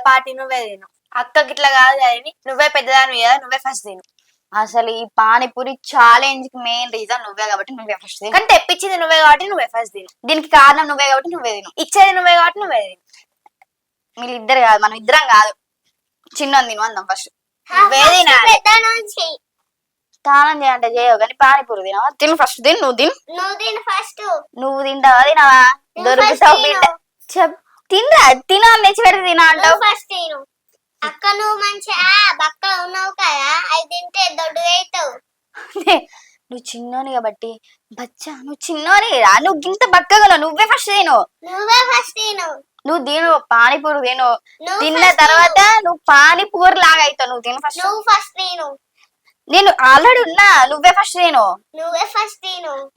Party నువ్వే తిను. అక్కకి ఇట్లా కాదు కానీ నువ్వే పెద్దదాని కదా, నువ్వే ఫస్ట్ తిను. అసలు ఈ పానీపూరి ఛాలెంజ్ కి మెయిన్ రీజన్ నువ్వే కాబట్టి నువ్వే ఫస్ట్ తిను. కానీ తెప్పించింది నువ్వే కాబట్టి నువ్వే ఫస్ట్ తిను. దీనికి కారణం నువ్వే కాబట్టి నువ్వే తిను. ఇచ్చేది నువ్వే కాబట్టి నువ్వే తిను. వీళ్ళిద్దరు కాదు, మనం ఇద్దరం కాదు. చిన్న తిను అందాం ఫస్ట్. నువ్వే తినాలి. స్నానం చేయంటే చేయవు కానీ పానీపూరి తినవా? తిను ఫస్ట్ తిను. నువ్వు తిను. నువ్వు తింటావా? తినవా? దొరుకుతావు బిడ్డ. తినరా? తినాలి తెచ్చి పెడితే తినా అంటావు. అక్క నువ్వు మంచిగా బక్క ఉన్నావు కదా, అది తింటే దొడ్డుగా అవుతావు. నువ్వు చిన్నోని కాబట్టి బచ్చా, నువ్వు చిన్నోని రా. నువ్వు గింత బక్కగా నువ్వే ఫస్ట్ తిను. నువ్వు తిను పానీపూరి తిను. తిన్న తర్వాత నువ్వు పానీపూరి లాగా అవుతావు. నువ్వు తిను ఫస్ట్. నేను ఆల్రెడీ ఉన్నా. నువ్వే ఫస్ట్ తిను.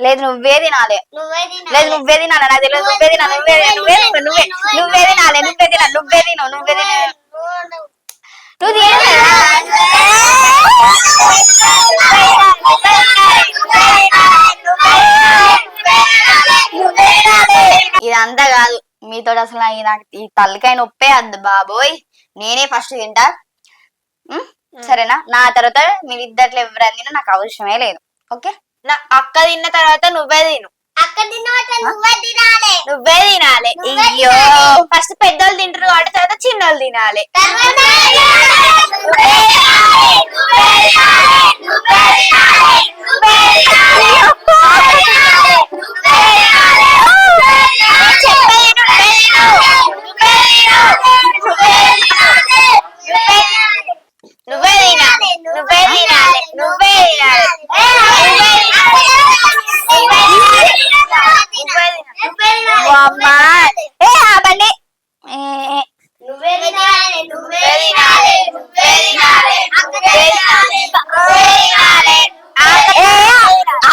లేదు నువ్వే తినాలి. లేదు నువ్వే తినాలి. నాకు తెలియదు. నువ్వే తినాలి. నువ్వే నువ్వే నువ్వే నువ్వే తినాలి. నువ్వే తినాలి. నువ్వే తిను. నువ్వే తిను. నువ్వు ఇదంతా కాదు మీతో అసలు నాకు ఈ తలకాయ నొప్పే అద్దు బాబోయ్. నేనే ఫస్ట్ తింటా. సరేనా? నా తర్వాత మీరిద్దట్లో ఎవరని తిన్నా నాకు అవసరమే లేదు. ఓకే? నా అక్క తిన్న తర్వాత నువ్వే తిను. నువ్వే తినాలి. అయ్యో ఫస్ట్ పెద్దోళ్ళు తింటారు కాబట్టి తర్వాత చిన్నోళ్ళు తినాలి. నువ్వే తినాలి. నువ్వే తినాలి. నువ్వే తినాలి. ఆపండి.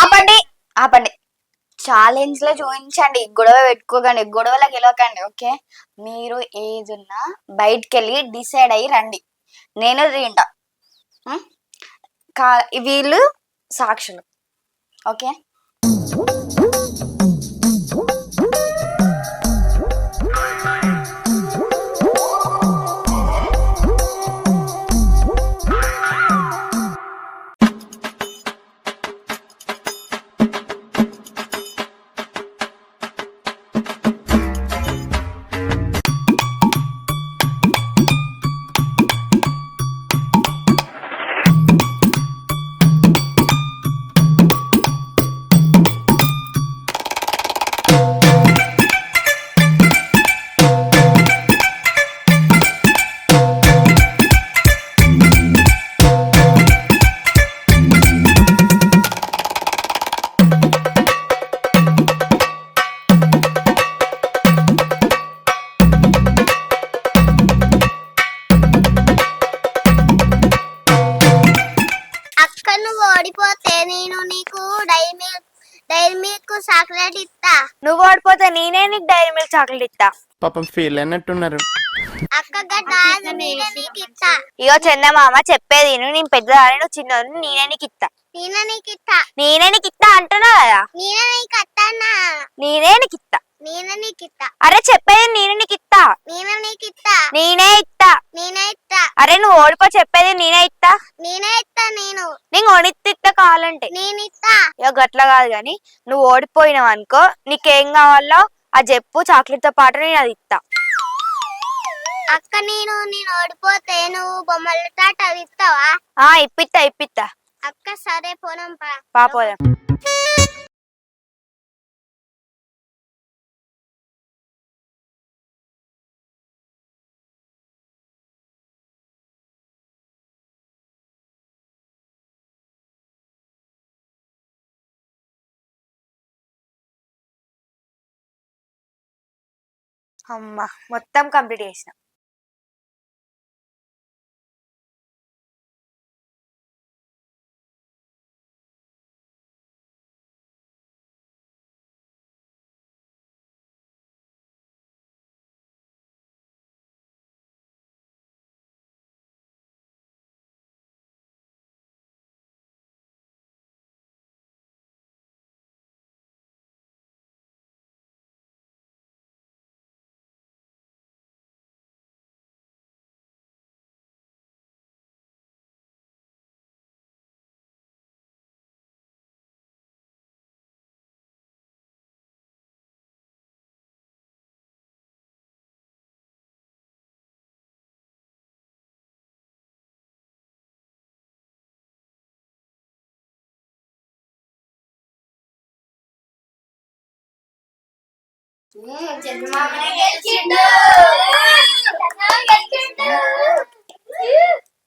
ఆపండి ఆపండి. ఛాలెంజ్ లో చూపించండి. గొడవ పెట్టుకోకండి. గొడవలో గెలవకండి. ఓకే? మీరు ఏదున్నా బయటికి వెళ్ళి డిసైడ్ అయ్యి రండి. నేను తింటా. వీళ్ళు సాక్షులు. ఓకే? ఓడిపోతే నేను నీకు డైరీ మిల్క్ చాక్లెట్ ఇస్తా. నువ్వు ఓడిపోతే నేనే నీకు డైరీ మిల్క్ చాక్లెట్ ఇస్తా. పాపం ఫీల్ అయినట్టున్నారు. ఇగో చందమామ చెప్పేది నేను పెద్దదాన్ని, నువ్వు చిన్నదాన్ని. నేనే నీకు ఇస్తా. నేనే నీకు ఇస్తా అంటున్నా కదా. నేనే నీకు ఇస్తా. అరే చెప్పేది నేనే నీకు ఇస్తా. నేనే ఇస్తా. అరే నువ్వు ఓడిపో. చెప్పేది నేనే ఇస్తా. నేను కొనిత్తా కావాలంటే. ఇక గట్లా కాదు గాని నువ్వు ఓడిపోయినావు అనుకో, నీకేం కావాలో అది చెప్పు. చాక్లెట్ తో పాటు నేను అది ఇస్తా. అక్క నేను ఓడిపోతే నువ్వు బొమ్మల టాట ఇస్తావా? ఇప్పిత్తా. అక్క సరే పోదాం. పోదాం. అమ్మా మొత్తం కంప్లీట్ చేసిన.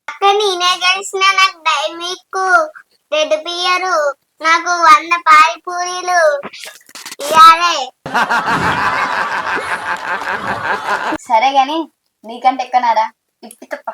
అక్క నేనే గెలిచిన నాకు డైమిక్ రెడ్ పియరు నాకు 100 పారిపూరీలు ఇయాలే. సరే గాని నీకంటే ఎక్కనారా ఇప్పి తప్ప